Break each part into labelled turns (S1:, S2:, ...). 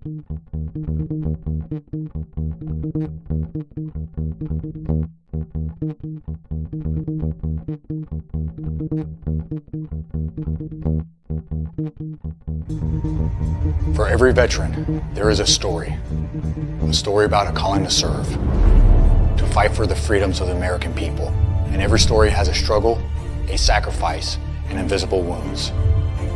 S1: For every veteran, there is a story about a calling to serve, to fight for the freedoms of the American people. And every story has a struggle, a sacrifice, and invisible wounds.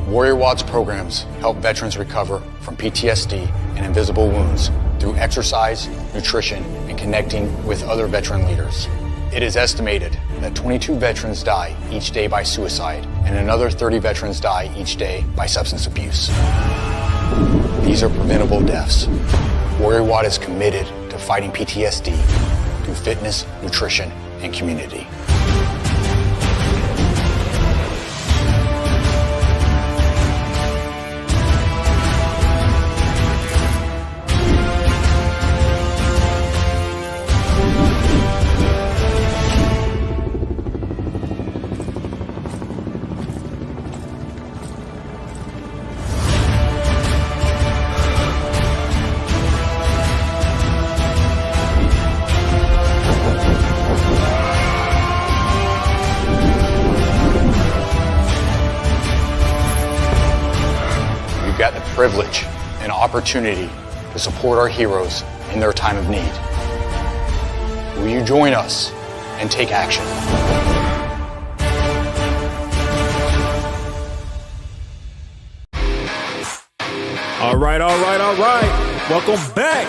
S1: Warrior Watts programs help veterans recover from PTSD and invisible wounds through exercise, nutrition, and connecting with other veteran leaders. It is estimated that 22 veterans die each day by suicide, and another 30 veterans die each day by substance abuse. These are preventable deaths. Warrior Watt is committed to fighting PTSD through fitness, nutrition, and community. Got the privilege and opportunity to support our heroes in their time of need. Will you join us and take action?
S2: All right. Welcome back.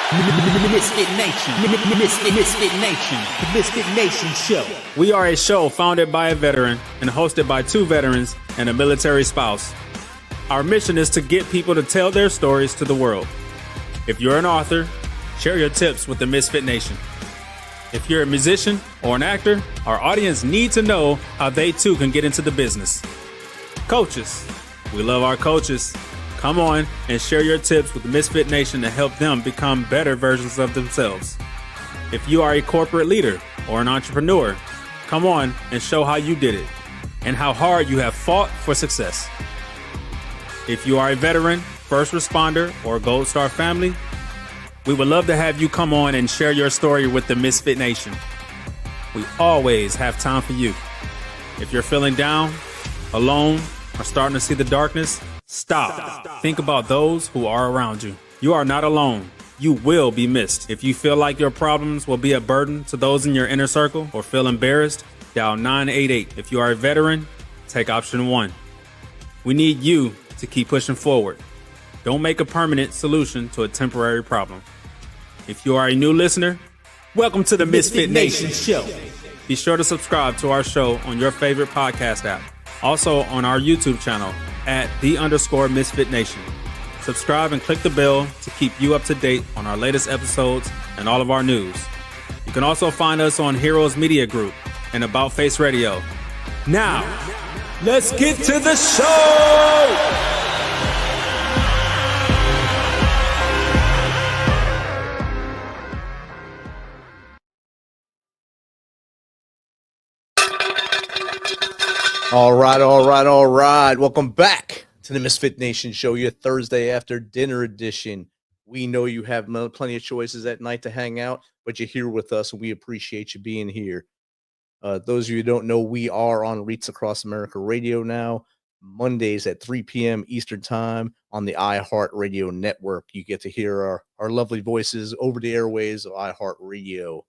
S3: MisFitNation, the MisFitNation show.
S2: We are a show founded by a veteran and hosted by two veterans and a military spouse. Our mission is to get people to tell their stories to the world. If you're an author, share your tips with the Misfit Nation. If you're a musician or an actor, our audience needs to know how they too can get into the business. Coaches, we love our coaches. Come on and share your tips with the Misfit Nation to help them become better versions of themselves. If you are a corporate leader or an entrepreneur, come on and show how you did it and how hard you have fought for success. If you are a veteran, first responder, or Gold Star family, we would love to have you come on and share your story with the Misfit Nation. We always have time for you. If you're feeling down, alone, or starting to see the darkness, stop. Think about those who are around you. You are not alone. You will be missed. If you feel like your problems will be a burden to those in your inner circle or feel embarrassed, dial 988. If you are a veteran, take option 1. We need you to keep pushing forward. Don't make a permanent solution to a temporary problem. If you are a new listener, welcome to the Misfit Nation show. Be sure to subscribe to our show on your favorite podcast app. Also on our YouTube channel at @the_Misfit Nation. Subscribe and click the bell to keep you up to date on our latest episodes and all of our news. You can also find us on Heroes Media Group and About Face Radio. Now, let's get to the show!
S4: All right. Welcome back to the Misfit Nation show, your Thursday after dinner edition. We know you have plenty of choices at night to hang out, but you're here with us, and we appreciate you being here. Those of you who don't know, we are on Reach Across America Radio now, Mondays at 3 p.m. Eastern Time on the iHeartRadio network. You get to hear our lovely voices over the airways of iHeartRadio.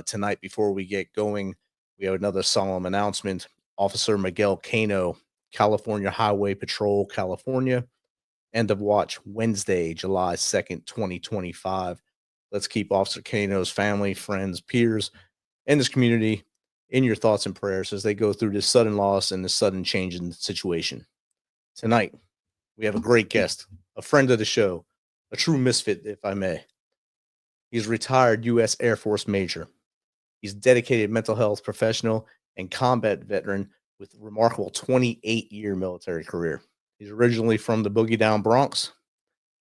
S4: Tonight, before we get going, we have another solemn announcement. Officer Miguel Cano, California Highway Patrol, California. End of watch Wednesday, July 2nd, 2025. Let's keep Officer Cano's family, friends, peers, and this community in your thoughts and prayers as they go through this sudden loss and this sudden change in the situation. Tonight, we have a great guest, a friend of the show, a true misfit, if I may. He's a retired U.S. Air Force Major. He's a dedicated mental health professional and combat veteran with a remarkable 28-year military career. He's originally from the Boogie Down Bronx.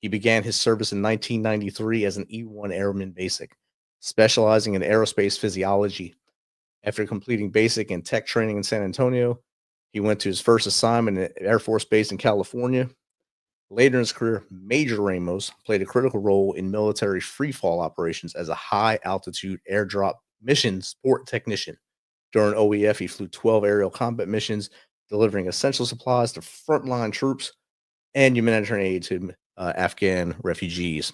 S4: He began his service in 1993 as an E-1 Airman Basic, specializing in aerospace physiology. After completing basic and tech training in San Antonio, he went to his first assignment at Air Force Base in California. Later in his career, Major Ramos played a critical role in military free-fall operations as a high-altitude airdrop mission support technician. During OEF, he flew 12 aerial combat missions, delivering essential supplies to frontline troops and humanitarian aid to Afghan refugees.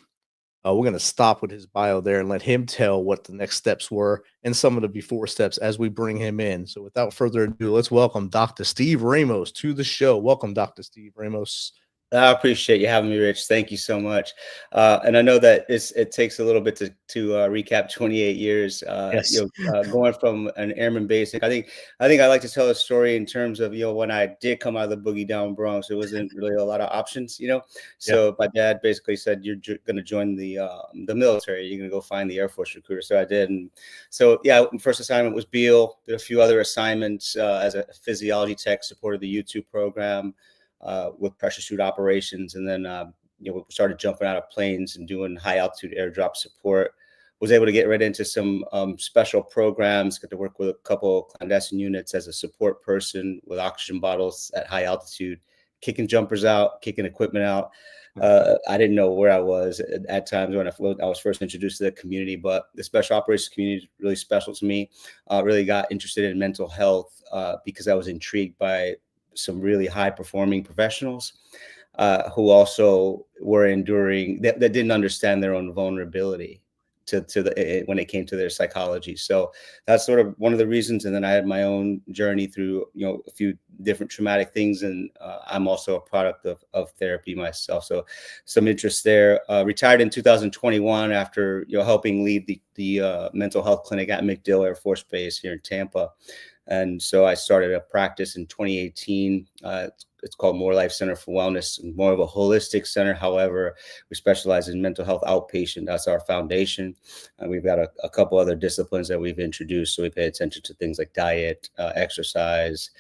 S4: We're going to stop with his bio there and let him tell what the next steps were and some of the before steps as we bring him in. So, without further ado, let's welcome Dr. Steve Ramos to the show. Welcome, Dr. Steve Ramos.
S5: I appreciate you having me, Rich. Thank you so much. And I know that it takes a little bit to recap 28 years.
S4: Yes.
S5: Going from an airman basic. I like to tell a story in terms of when I did come out of the boogie down Bronx, there wasn't really a lot of options. So my dad basically said, "You're going to join the military. You're going to go find the Air Force recruiter." So I did, and so first assignment was Beale. Did a few other assignments as a physiology tech, supported the YouTube program. With pressure suit operations, and then we started jumping out of planes and doing high altitude airdrop support. Was able to get right into some special programs. Got to work with a couple clandestine units as a support person with oxygen bottles at high altitude, kicking jumpers out, kicking equipment out. I didn't know where I was at times when I was first introduced to the community, but the special operations community is really special to me. Really got interested in mental health because I was intrigued by some really high performing professionals who also were enduring that didn't understand their own vulnerability when it came to their psychology. So that's sort of one of the reasons. And then I had my own journey through, a few different traumatic things. And I'm also a product of therapy myself. So some interest there. Retired in 2021 after, helping lead the mental health clinic at MacDill Air Force Base here in Tampa. And so I started a practice in 2018. It's called More Life Center for Wellness, more of a holistic center. However, we specialize in mental health outpatient. That's our foundation. And we've got a couple other disciplines that we've introduced. So we pay attention to things like diet, exercise.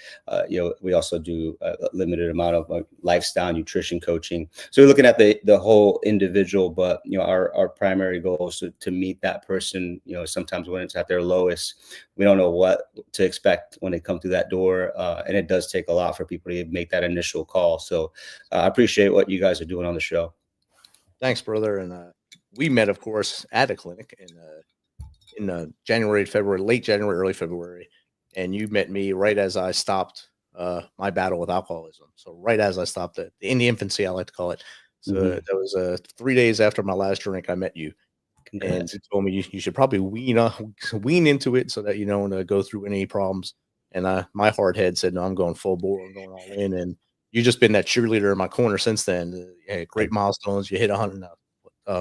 S5: We also do a limited amount of lifestyle nutrition coaching. So we're looking at the whole individual, but our primary goal is to meet that person. Sometimes when it's at their lowest, we don't know what to expect when they come through that door. And it does take a lot for people to make that initial call. So I appreciate what you guys are doing on the show.
S4: Thanks, brother. And we met, of course, at a clinic in January, February, late January, early February. And you met me right as I stopped my battle with alcoholism. So right as I stopped it, in the infancy, I like to call it. So that was 3 days after my last drink, I met you. Congrats. And you told me you should probably wean into it so that you don't go through any problems. And my hard head said, no, I'm going full bore. I'm going all in. And you've just been that cheerleader in my corner since then. Great milestones. You hit 100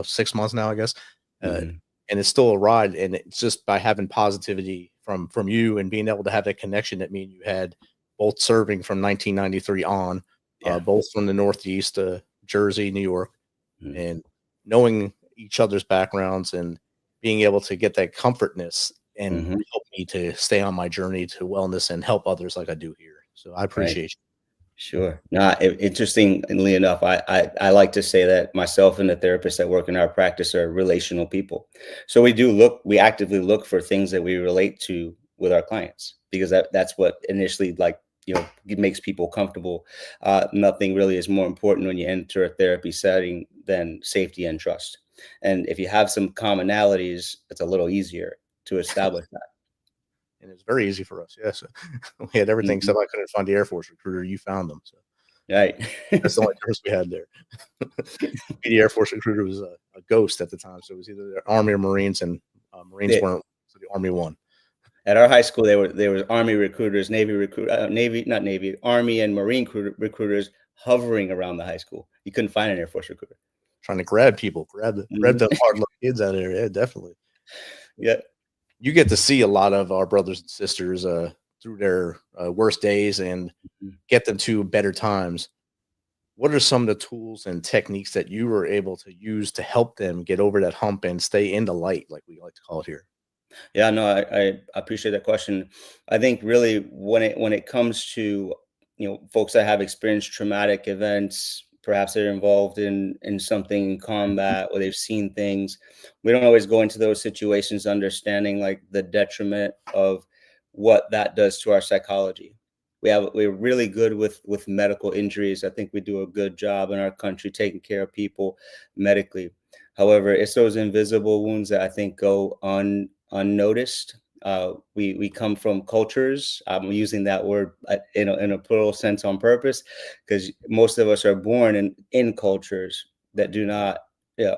S4: 6 months now, I guess. And it's still a ride. And it's just by having positivity from you and being able to have that connection that me and you had, both serving from 1993 on, both from the Northeast, Jersey, New York, and knowing each other's backgrounds and being able to get that comfortness and help me to stay on my journey to wellness and help others like I do here. So I appreciate you.
S5: Sure. Interestingly enough, I like to say that myself and the therapists that work in our practice are relational people. So we actively look for things that we relate to with our clients, because that's what initially it makes people comfortable. Nothing really is more important when you enter a therapy setting than safety and trust. And if you have some commonalities, it's a little easier to establish that.
S4: And it's very easy for us. Yes. We had everything except I couldn't find the Air Force recruiter. You found them. So
S5: right.
S4: That's the only difference we had there. The Air Force recruiter was a ghost at the time. So it was either the Army or Marines, and Marines weren't, so the Army won.
S5: At our high school, there was Army recruiters, Army and Marine recruiters hovering around the high school. You couldn't find an Air Force recruiter.
S4: Trying to grab people, grab the hard luck kids out of there. Yeah, definitely.
S5: Yeah.
S4: You get to see a lot of our brothers and sisters through their worst days and get them to better times. What are some of the tools and techniques that you were able to use to help them get over that hump and stay in the light, like we like to call it here?
S5: Yeah, no, I appreciate that question. I think really when it comes to folks that have experienced traumatic events, perhaps they're involved in something in combat or they've seen things, we don't always go into those situations understanding like the detriment of what that does to our psychology. we're really good with medical injuries. I think we do a good job in our country taking care of people medically. However, it's those invisible wounds that I think go unnoticed. We come from cultures. I'm using that word in a plural sense on purpose, because most of us are born in cultures that do not,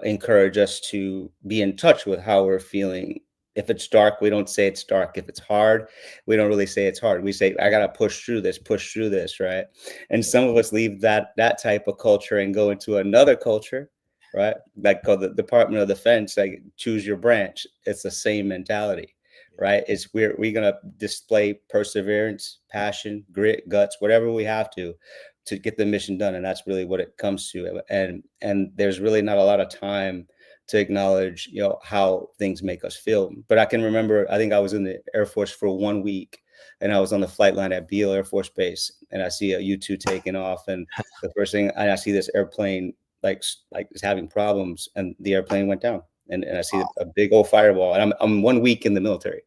S5: encourage us to be in touch with how we're feeling. If it's dark, we don't say it's dark. If it's hard, we don't really say it's hard. We say, I gotta push through this, right? And some of us leave that type of culture and go into another culture, right? Like called the Department of Defense, like choose your branch. It's the same mentality, right? It's we're gonna display perseverance, passion, grit, guts, whatever we have to get the mission done. And that's really what it comes to. And there's really not a lot of time to acknowledge, how things make us feel. But I can remember, I think I was in the Air Force for 1 week, and I was on the flight line at Beale Air Force Base, and I see a U-2 taking off, and the first thing I see this airplane like is having problems, and the airplane went down, and I see a big old fireball, and I'm 1 week in the military.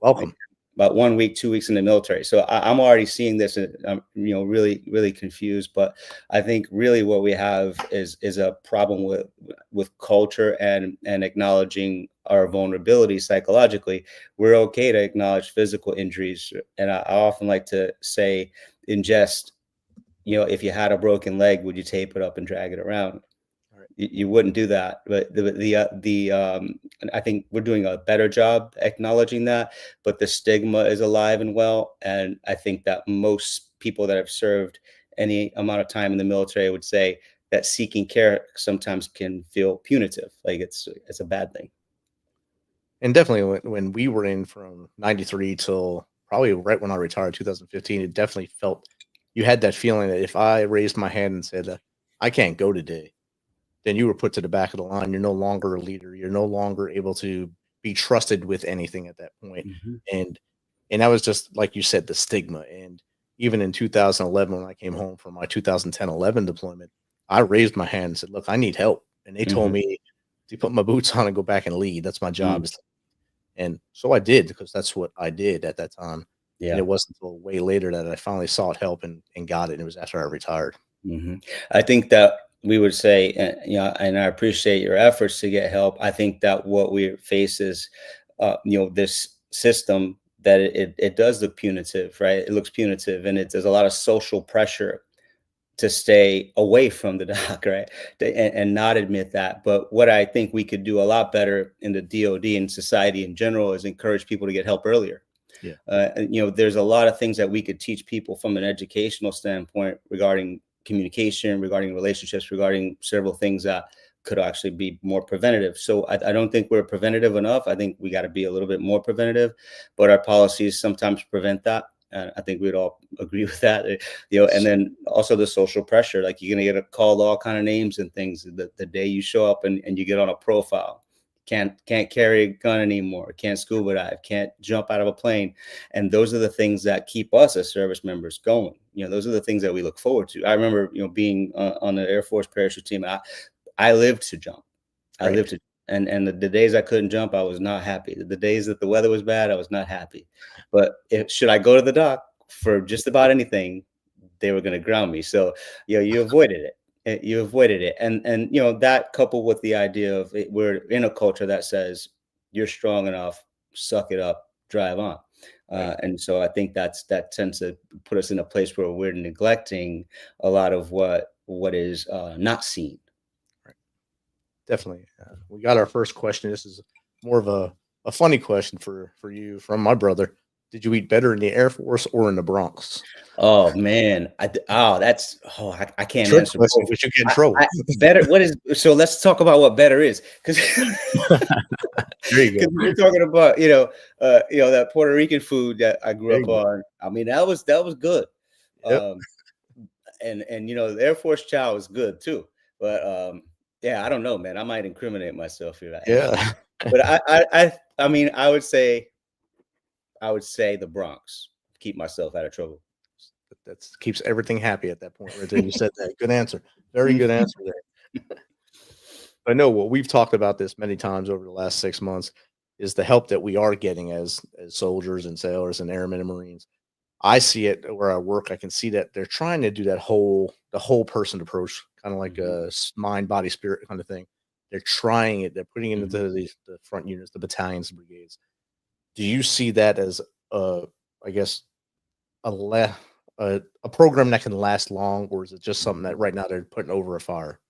S4: Welcome.
S5: About 1 week, 2 weeks in the military. So I'm already seeing this, and I'm, really, really confused. But I think really what we have is a problem with culture and acknowledging our vulnerability psychologically. We're okay to acknowledge physical injuries. And I often like to say in jest, if you had a broken leg, would you tape it up and drag it around? You wouldn't do that, but I think we're doing a better job acknowledging that, but the stigma is alive and well. And I think that most people that have served any amount of time in the military would say that seeking care sometimes can feel punitive, like it's a bad thing.
S4: And definitely when we were in from 93 till probably right when I retired, 2015, it definitely felt, you had that feeling that if I raised my hand and said, I can't go today, then you were put to the back of the line. You're no longer a leader. You're no longer able to be trusted with anything at that point. Mm-hmm. And that was just, like you said, the stigma. And even in 2011, when I came home from my 2010-11 deployment, I raised my hand and said, look, I need help. And they told me to put my boots on and go back and lead. That's my job. And so I did, because that's what I did at that time. Yeah. And it wasn't until way later that I finally sought help and got it. And it was after I retired.
S5: Mm-hmm. I think that we would say, and I appreciate your efforts to get help. I think that what we face is, this system that it does look punitive, right? It looks punitive, and there's a lot of social pressure to stay away from the doc, right? And not admit that. But what I think we could do a lot better in the DoD and society in general is encourage people to get help earlier. Yeah. There's a lot of things that we could teach people from an educational standpoint regarding communication, regarding relationships, regarding several things that could actually be more preventative. So I don't think we're preventative enough. I think we got to be a little bit more preventative, but our policies sometimes prevent that. And I think we'd all agree with that, and then also the social pressure, like you're going to get called all kind of names and things the day you show up and you get on a profile. Can't carry a gun anymore, can't scuba dive, can't jump out of a plane. And those are the things that keep us as service members going. Those are the things that we look forward to. I remember, being on the Air Force parachute team, I lived to jump. I lived to, and the days I couldn't jump, I was not happy. The days that the weather was bad, I was not happy. But should I go to the dock for just about anything, they were going to ground me. So, you avoided it. You avoided it. And that coupled with the idea of we're in a culture that says you're strong enough, suck it up, drive on. And so I think that tends to put us in a place where we're neglecting a lot of what is not seen.
S4: Right. Definitely. We got our first question. This is more of a funny question for you from my brother. Did you eat better in the Air Force or in the Bronx?
S5: Oh man, I can't answer.
S4: But you get in trouble.
S5: Better. What is? So let's talk about what better is, because
S4: there you go.
S5: We're talking about that Puerto Rican food that I grew up on. I mean, that was good. Yep. And the Air Force chow was good too. But I don't know, man. I might incriminate myself here.
S4: Yeah.
S5: But I mean, I would say the Bronx. Keep myself out of trouble.
S4: That keeps everything happy at that point right there. You said that. Good answer. Very good answer there. I know what we've talked about this many times over the last 6 months is the help that we are getting as soldiers and sailors and airmen and Marines. I see it where I work. I can see that they're trying to do the whole person approach, kind of like a mind, body, spirit kind of thing. They're trying it. They're putting it into the front units, the battalions, the brigades. Do you see that as I guess a program that can last long, or is it just something that right now they're putting over a fire?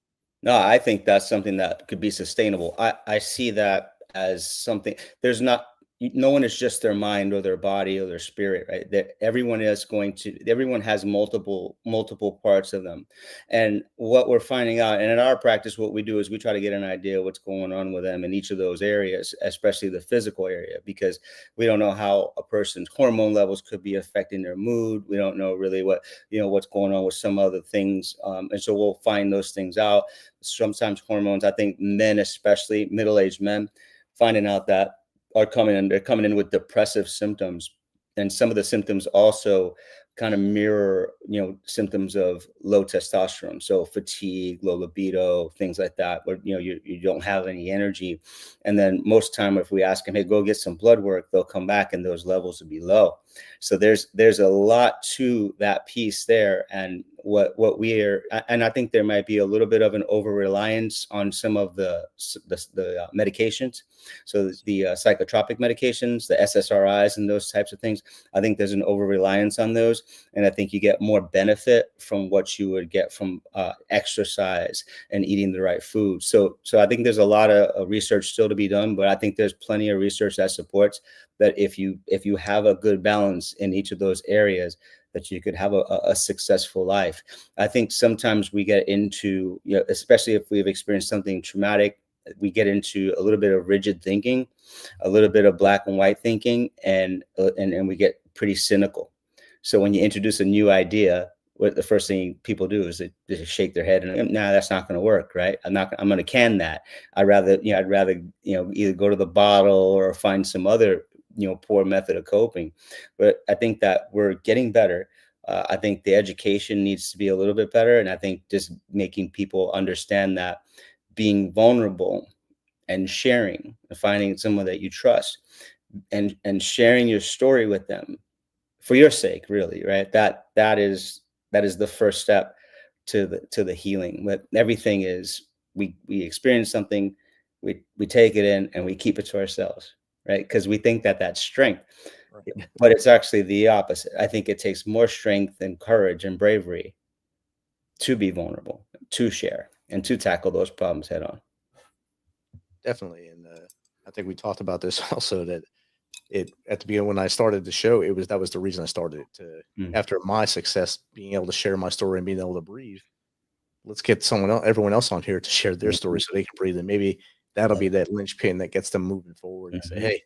S5: No, I think that's something that could be sustainable. I see that as something. There's not no one is just their mind or their body or their spirit, right? That everyone has multiple parts of them. And what we're finding out, and in our practice, what we do is we try to get an idea of what's going on with them in each of those areas, especially the physical area, because we don't know how a person's hormone levels could be affecting their mood. We don't know really what's going on with some other things. And so we'll find those things out. Sometimes hormones, I think men, especially middle-aged men, finding out that they're coming in with depressive symptoms, and some of the symptoms also kind of mirror symptoms of low testosterone, so fatigue, low libido, things like that, where you don't have any energy. And then most time, if we ask them, hey, go get some blood work, they'll come back and those levels will be low. So there's a lot to that piece there. And what we are, and I think there might be a little bit of an over reliance on some of the medications. So the psychotropic medications, the SSRIs and those types of things, I think there's an over reliance on those. And I think you get more benefit from what you would get from exercise and eating the right food. So I think there's a lot of research still to be done, but I think there's plenty of research that supports that if you have a good balance in each of those areas, that you could have a successful life. I think sometimes we get into, especially if we've experienced something traumatic, we get into a little bit of rigid thinking, a little bit of black and white thinking, and we get pretty cynical. So when you introduce a new idea, what the first thing people do is they just shake their head and, nah, that's not going to work, right? I'm going to can that. I'd rather either go to the bottle or find some other poor method of coping. But I think that we're getting better. I think the education needs to be a little bit better, and I think just making people understand that being vulnerable and sharing and finding someone that you trust and sharing your story with them for your sake, really, right? That is the first step to the healing. But everything is we experience something, we take it in and we keep it to ourselves, right? Because we think that that's strength, right. But it's actually the opposite. I think it takes more strength and courage and bravery to be vulnerable, to share, and to tackle those problems head on.
S4: Definitely. And I think we talked about this also, that at the beginning when I started the show, that was the reason I started it. After my success, being able to share my story and being able to breathe, let's get everyone else on here to share their story so they can breathe. And maybe that'll be that linchpin that gets them moving forward and say, hey,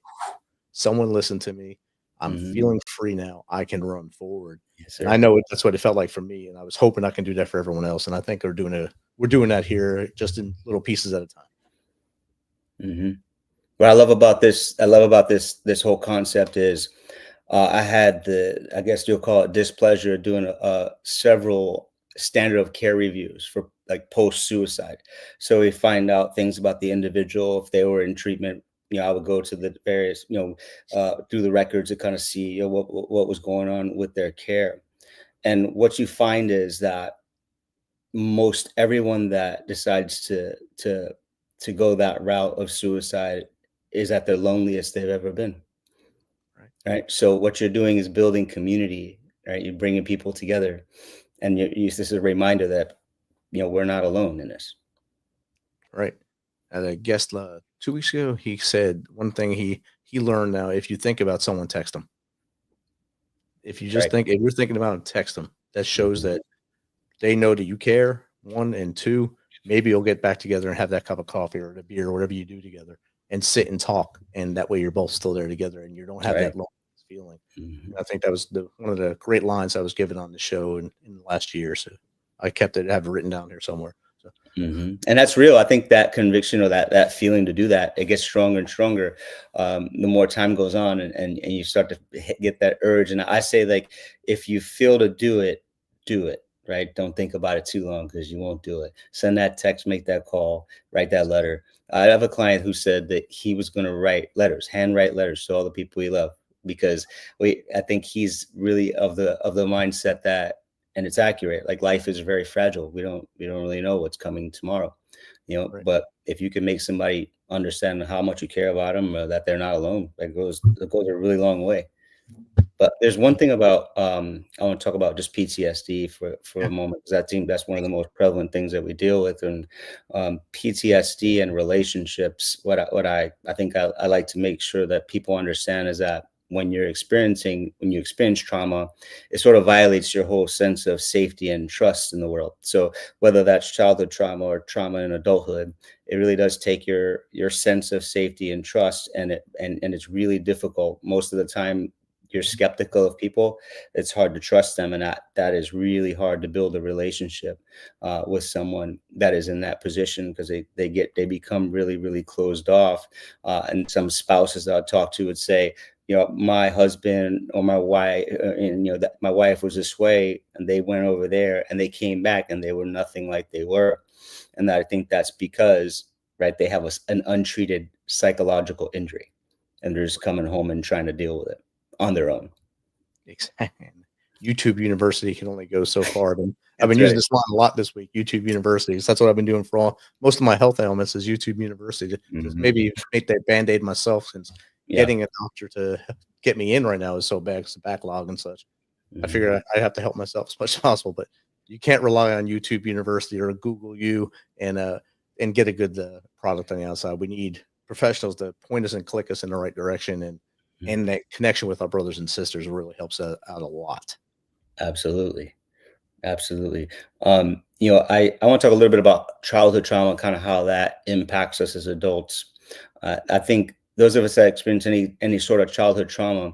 S4: someone listened to me. I'm feeling free now. I can run forward. Yes, and I know that's what it felt like for me. And I was hoping I can do that for everyone else. And I think we're doing that here, just in little pieces at a time.
S5: What I love about this whole concept is I had I guess you'll call it displeasure, doing several standard of care reviews for like post-suicide. So we find out things about the individual. If they were in treatment, I would go to the various, through the records to kind of see what was going on with their care. And what you find is that most everyone that decides to go that route of suicide is at their loneliest they've ever been. Right. So what you're doing is building community, right? You're bringing people together, and this is a reminder that, we're not alone in this.
S4: Right. And a guest 2 weeks ago, he said one thing he learned now: if you think about someone, text them. If you just if you're thinking about them, text them. That shows that they know that you care. 1 and 2, maybe you'll get back together and have that cup of coffee or a beer or whatever you do together and sit and talk. And that way you're both still there together and you don't have that loneliness feeling. I think that was one of the great lines I was given on the show in the last year. So I have it written down here somewhere. So.
S5: And that's real. I think that conviction or that feeling to do that, it gets stronger and stronger the more time goes on, and you start to get that urge. And I say, like, if you feel to do it, do it. Right? Don't think about it too long, because you won't do it. Send that text, make that call, write that letter. I have a client who said that he was going to handwrite letters to all the people he loved because I think he's really of the mindset that, and it's accurate, like life is very fragile. We don't really know what's coming tomorrow,
S4: Right.
S5: but if you can make somebody understand how much you care about them, that they're not alone, it goes a really long way. But there's one thing about I want to talk about just PTSD for a moment, because I think that's one of the most prevalent things that we deal with. And PTSD and relationships, what I think I like to make sure that people understand is that when you experience trauma, it sort of violates your whole sense of safety and trust in the world. So whether that's childhood trauma or trauma in adulthood, it really does take your sense of safety and trust, and it's really difficult most of the time. You're skeptical of people. It's hard to trust them, and that is really hard to build a relationship with someone that is in that position, because they become really, really closed off. And some spouses that I talk to would say, my husband or my wife, and that my wife was this way, and they went over there and they came back and they were nothing like they were. And I think that's because, right, they have an untreated psychological injury, and they're just coming home and trying to deal with it on their own.
S4: Exactly. YouTube University can only go so far. But I've been
S5: That's
S4: using
S5: right.
S4: this line a lot this week. YouTube University. That's what I've been doing for most of my health ailments is YouTube University. Just
S5: Mhm.
S4: maybe make that band-aid myself, since
S5: Yeah.
S4: getting a doctor to get me in right now is so bad because the backlog and such. I
S5: Mhm.
S4: figure I have to help myself as much as possible, but you can't rely on YouTube University or Google U and get a good product on the outside. We need professionals to point us and click us in the right direction, and that connection with our brothers and sisters really helps out a lot.
S5: Absolutely. Absolutely. I want to talk a little bit about childhood trauma, kind of how that impacts us as adults. I think those of us that experience any sort of childhood trauma,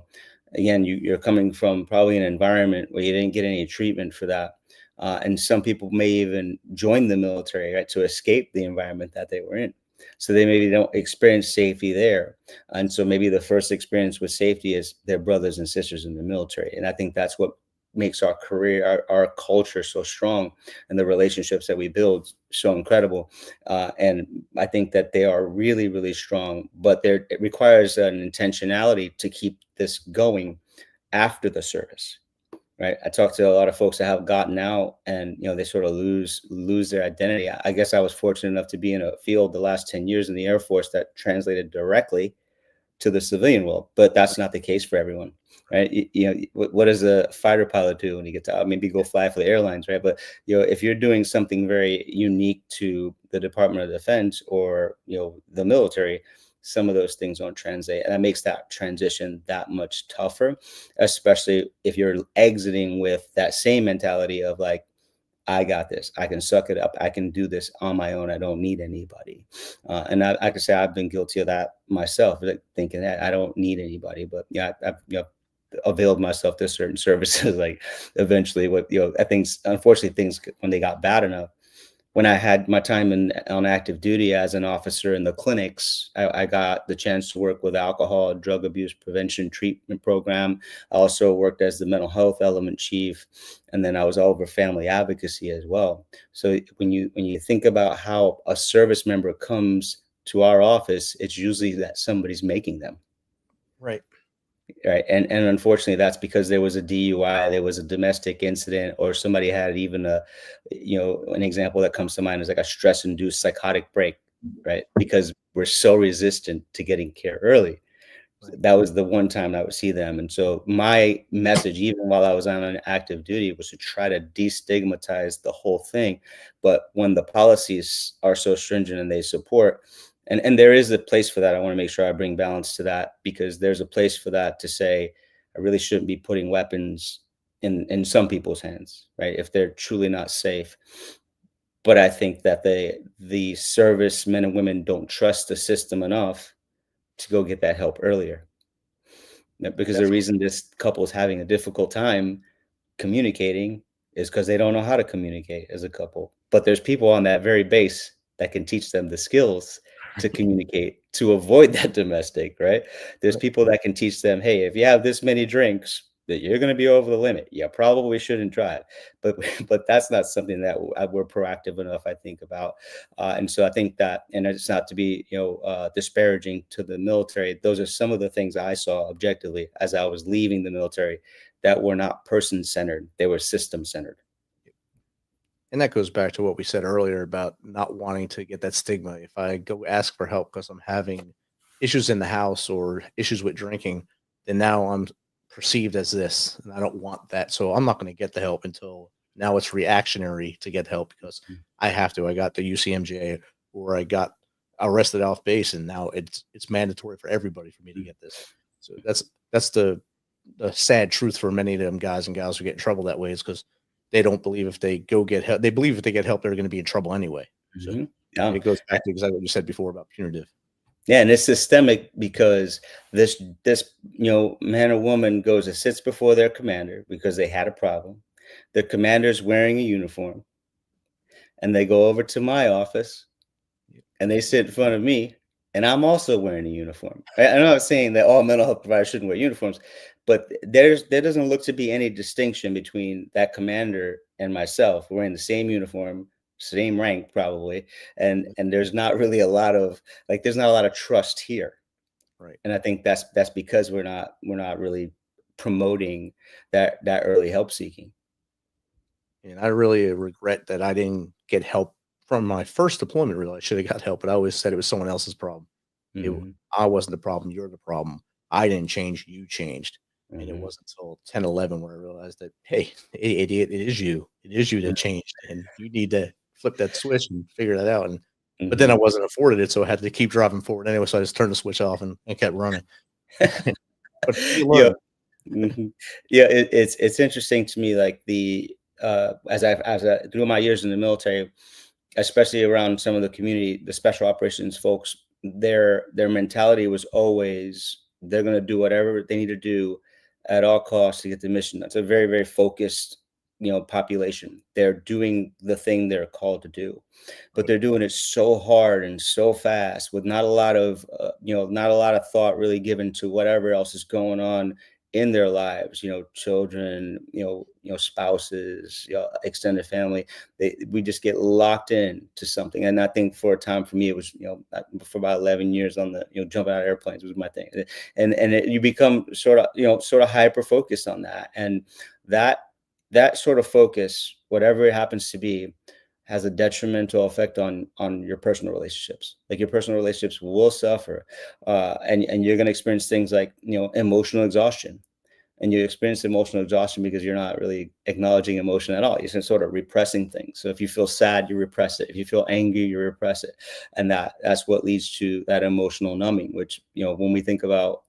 S5: again, you're coming from probably an environment where you didn't get any treatment for that. And some people may even join the military, right, to escape the environment that they were in. So they maybe don't experience safety there. And so maybe the first experience with safety is their brothers and sisters in the military. And I think that's what makes our career, our culture so strong, and the relationships that we build so incredible. And I think that they are really, really strong, but it requires an intentionality to keep this going after the service. Right. I talked to a lot of folks that have gotten out, and they sort of lose their identity. I guess I was fortunate enough to be in a field the last 10 years in the Air Force that translated directly to the civilian world, but that's not the case for everyone, right? What does a fighter pilot do when he gets out? Maybe go fly for the airlines, right? But if you're doing something very unique to the Department of Defense or the military, some of those things don't translate, and that makes that transition that much tougher, especially if you're exiting with that same mentality of like, I got this. I can suck it up. I can do this on my own. I don't need anybody. And I can say I've been guilty of that myself, like thinking that I don't need anybody. But yeah, I've availed myself to certain services. Like eventually, I think unfortunately things when they got bad enough. When I had my time on active duty as an officer in the clinics, I got the chance to work with alcohol, drug abuse prevention treatment program. I also worked as the mental health element chief, and then I was over family advocacy as well. So when you think about how a service member comes to our office, it's usually that somebody's making them.
S4: Right.
S5: Right. And unfortunately, that's because there was a DUI, there was a domestic incident, or somebody had even an example that comes to mind is like a stress induced psychotic break. Right. Because we're so resistant to getting care early.
S4: Right.
S5: That was the one time I would see them. And so my message, even while I was on an active duty, was to try to destigmatize the whole thing. But when the policies are so stringent and they support, and there is a place for that. I want to make sure I bring balance to that, because there's a place for that to say, I really shouldn't be putting weapons in some people's hands, right? If they're truly not safe. But I think that the service men and women don't trust the system enough to go get that help earlier. Because the
S4: Definitely.
S5: reason this couple is having a difficult time communicating is because they don't know how to communicate as a couple. But there's people on that very base that can teach them the skills to communicate to avoid that domestic, right? There's
S4: Right.
S5: people that can teach them, hey, if you have this many drinks, that you're going to be over the limit. You probably shouldn't drive, but but that's not something that we're proactive enough, I think, about. And so I think that, and it's not to be disparaging to the military. Those are some of the things I saw objectively as I was leaving the military that were not person centered; they were system centered.
S4: And that goes back to what we said earlier about not wanting to get that stigma. If I go ask for help because I'm having issues in the house or issues with drinking, then now I'm perceived as this, and I don't want that. So I'm not going to get the help until now it's reactionary to get help because I have to. I got the UCMJ or I got arrested off base, and now it's mandatory for everybody for me to get this. So that's the sad truth for many of them guys and gals who get in trouble that way is because they don't believe if they go get help, they believe if they get help, they're going to be in trouble anyway. So
S5: Yeah.
S4: it goes back to exactly what you said before about punitive.
S5: Yeah, and it's systemic because this man or woman goes and sits before their commander because they had a problem. The commander's wearing a uniform, and they go over to my office, and they sit in front of me, and I'm also wearing a uniform. I'm not saying that all mental health providers shouldn't wear uniforms, but there doesn't look to be any distinction between that commander and myself. We're in the same uniform, same rank probably, and there's not really a lot of there's not a lot of trust here.
S4: Right.
S5: And I think that's because we're not really promoting that early help seeking.
S4: And I really regret that I didn't get help from my first deployment. Really, I should have got help, but I always said it was someone else's problem. I wasn't the problem. You're the problem. I didn't change. You changed. And it wasn't until 10, 11 where I realized that, hey, idiot, it is you. It is you that changed. And you need to flip that switch and figure that out. And but then I wasn't afforded it, so I had to keep driving forward anyway. So I just turned the switch off and kept running. But you learn.
S5: Yeah, it's interesting to me, like as I through my years in the military, especially around some of the community, the special operations folks, their mentality was always they're going to do whatever they need to do at all costs to get the mission. That's a very, very focused, population. They're doing the thing they're called to do, but they're doing it so hard and so fast with not a lot of, not a lot of thought really given to whatever else is going on in their lives, children, spouses, extended family. We just get locked in to something. And I think for a time for me, it was, for about 11 years on the, jumping out of airplanes was my thing. And you become sort of hyper focused on that. And that sort of focus, whatever it happens to be, has a detrimental effect on your personal relationships. Like your personal relationships will suffer, and you're going to experience things like emotional exhaustion. And you experience emotional exhaustion because you're not really acknowledging emotion at all. You're just sort of repressing things. So if you feel sad, you repress it. If you feel angry, you repress it, and that's what leads to that emotional numbing. Which when we think about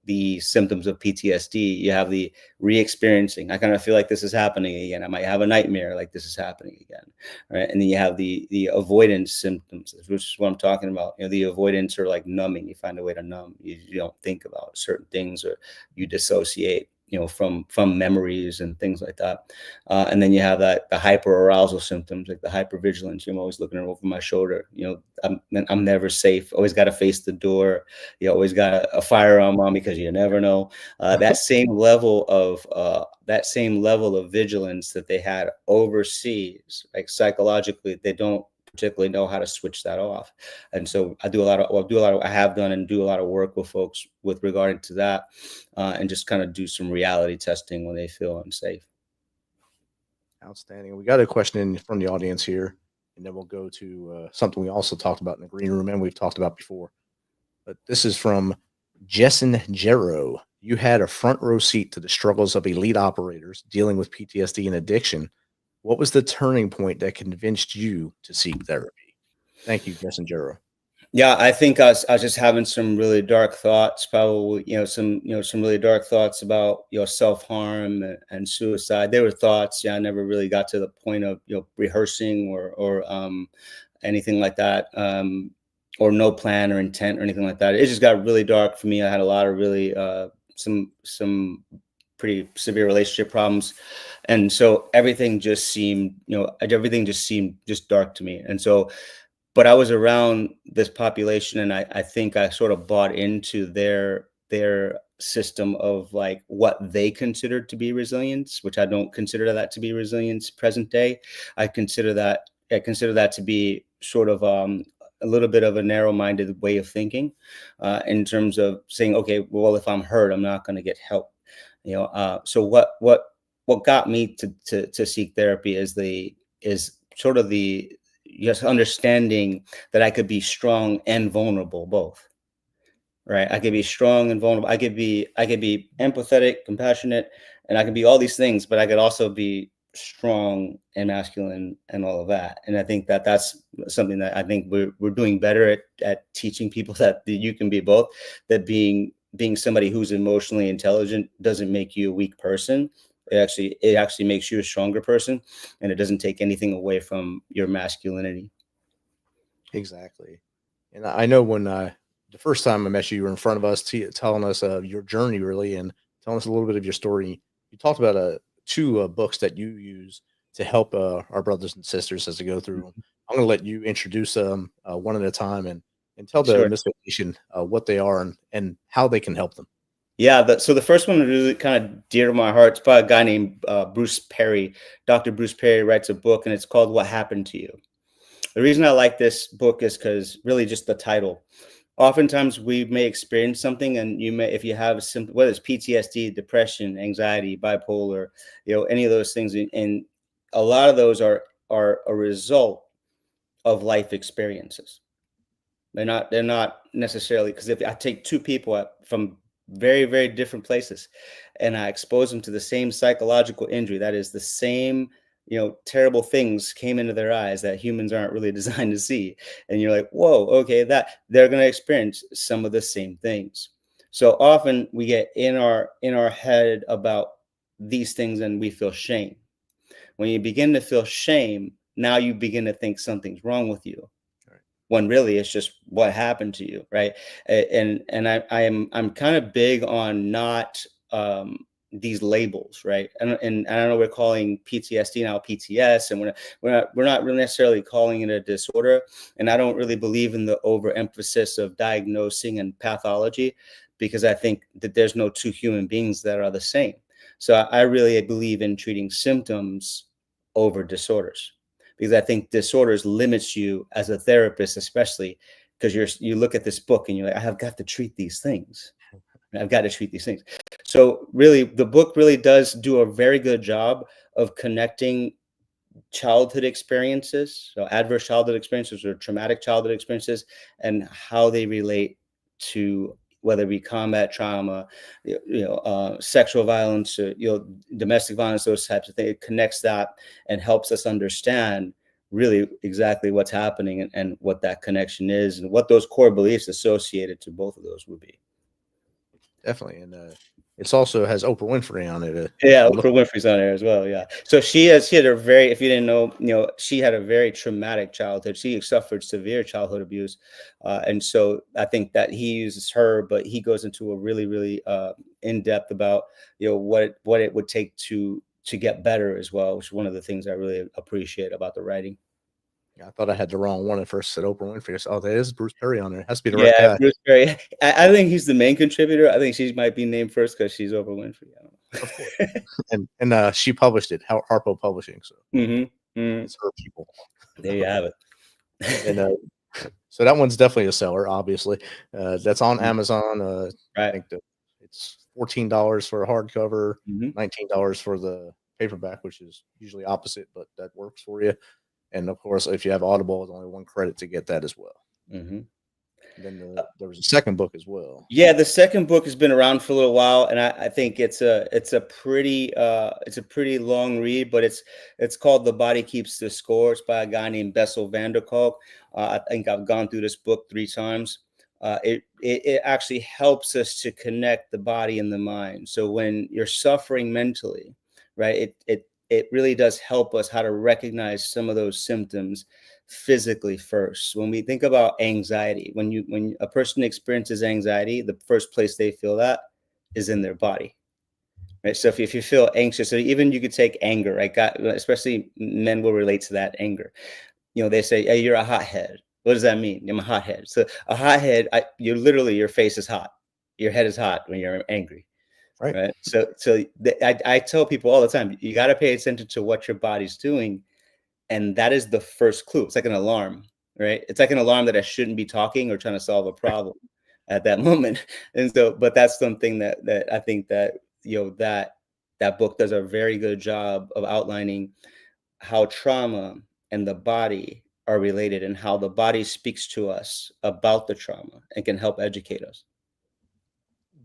S5: the symptoms of PTSD, you have the re-experiencing. I kind of feel like this is happening again. I might have a nightmare like this is happening again, right? And then you have the avoidance symptoms, which is what I'm talking about. The avoidance or like numbing. You find a way to numb. You don't think about certain things, or you dissociate from memories and things like that. And then you have the hyper arousal symptoms, like the hypervigilance. I'm always looking over my shoulder. I'm never safe. Always got to face the door. You always got a firearm on because you never know. That same level of vigilance that they had overseas, like psychologically, they don't particularly know how to switch that off. And so I have done and do a lot of work with folks with regard to that, and just kind of do some reality testing when they feel unsafe.
S4: Outstanding. We got a question in from the audience here, and then we'll go to something we also talked about in the green room and we've talked about before. But this is from Jessen Jarrow. You had a front row seat to the struggles of elite operators dealing with PTSD and addiction. What was the turning point that convinced you to seek therapy? Thank you, Jessen Jarrow.
S5: Yeah, I think I was just having some really dark thoughts, probably, some really dark thoughts about, self-harm and suicide. They were thoughts. Yeah, I never really got to the point of, rehearsing or anything like that, or no plan or intent or anything like that. It just got really dark for me. I had a lot of really, some pretty severe relationship problems. And so everything just seemed just dark to me. And so, but I was around this population, and I think I sort of bought into their system of like what they consider to be resilience, which I don't consider that to be resilience present day. I consider that to be sort of a little bit of a narrow-minded way of thinking, in terms of saying, okay, well, if I'm hurt, I'm not going to get help. So what got me to seek therapy is sort of the just understanding that I could be strong and vulnerable both. Right. I could be strong and vulnerable. I could be empathetic, compassionate, and I could be all these things, but I could also be strong and masculine and all of that. And I think that that's something that I think we're doing better at teaching people that you can be both, that being somebody who's emotionally intelligent doesn't make you a weak person. It actually makes you a stronger person, and it doesn't take anything away from your masculinity.
S4: Exactly. And I know when the first time I met you, you were in front of us telling us your journey, really, and telling us a little bit of your story. You talked about two books that you use to help our brothers and sisters as they go through. I'm going to let you introduce them one at a time and tell the
S5: Sure.
S4: Misfit Nation what they are and how they can help them.
S5: Yeah, so the first one is really kind of dear to my heart. It's by a guy named Bruce Perry. Dr. Bruce Perry writes a book, and it's called What Happened to You. The reason I like this book is because really just the title. Oftentimes we may experience something, and you may, if you have whether it's PTSD, depression, anxiety, bipolar, any of those things, and a lot of those are a result of life experiences. They're not necessarily, because if I take two people from very, very different places and I expose them to the same psychological injury, that is the same, terrible things came into their eyes that humans aren't really designed to see. And you're like, whoa, okay, that they're going to experience some of the same things. So often we get in our head about these things and we feel shame. When you begin to feel shame, now you begin to think something's wrong with you, when really it's just what happened to you, right? And I'm kind of big on not these labels, right? And I know we're calling PTSD now PTS, and we're not really necessarily calling it a disorder. And I don't really believe in the overemphasis of diagnosing and pathology, because I think that there's no two human beings that are the same. So I really believe in treating symptoms over disorders, because I think disorders limits you as a therapist, especially because you look at this book and you're like, I have got to treat these things. I've got to treat these things. So really, the book really does do a very good job of connecting childhood experiences, so adverse childhood experiences or traumatic childhood experiences, and how they relate to whether it be combat trauma, sexual violence, domestic violence, those types of things. It connects that and helps us understand really exactly what's happening and what that connection is and what those core beliefs associated to both of those would be.
S4: Definitely. And it's also has Oprah Winfrey on it.
S5: Yeah, Oprah Winfrey's on there as well. Yeah. So she had a very, if you didn't know, she had a very traumatic childhood. She suffered severe childhood abuse. And so I think that he uses her, but he goes into a really, really in depth about, what it would take to get better as well, which is one of the things I really appreciate about the writing.
S4: Yeah, I thought I had the wrong one at first. Said Oprah Winfrey. I said, oh, there is Bruce Perry on there. It has to be the right guy.
S5: Bruce Perry. I think he's the main contributor. I think she might be named first because she's Oprah Winfrey. I don't know.
S4: Of course. and she published it, Harpo Publishing. So it's her people.
S5: There you have it.
S4: And so that one's definitely a seller. Obviously, that's on Amazon.
S5: Right.
S4: I think it's $14 for a hardcover, $19 for the paperback, which is usually opposite, but that works for you. And of course, if you have Audible, it's only one credit to get that as well. Then there was a second book as well.
S5: Yeah, the second book has been around for a little while, and I think it's a pretty long read, but it's called The Body Keeps the Score. It's by a guy named Bessel van der Kolk. I think I've gone through this book 3 times. It actually helps us to connect the body and the mind. So when you're suffering mentally, right, it really does help us how to recognize some of those symptoms physically first. When we think about anxiety, when a person experiences anxiety, the first place they feel that is in their body, right? So if you feel anxious, or even you could take anger, right? Especially men will relate to that anger. They say, hey, you're a hothead. What does that mean? I'm a hothead. So a hothead, your face is hot. your head is hot when you're angry.
S4: Right.
S5: Right. I tell people all the time, you got to pay attention to what your body's doing. And that is the first clue. It's like an alarm, right? It's like an alarm that I shouldn't be talking or trying to solve a problem at that moment. And so, but that's something that I think that, that book does a very good job of outlining how trauma and the body are related and how the body speaks to us about the trauma and can help educate us.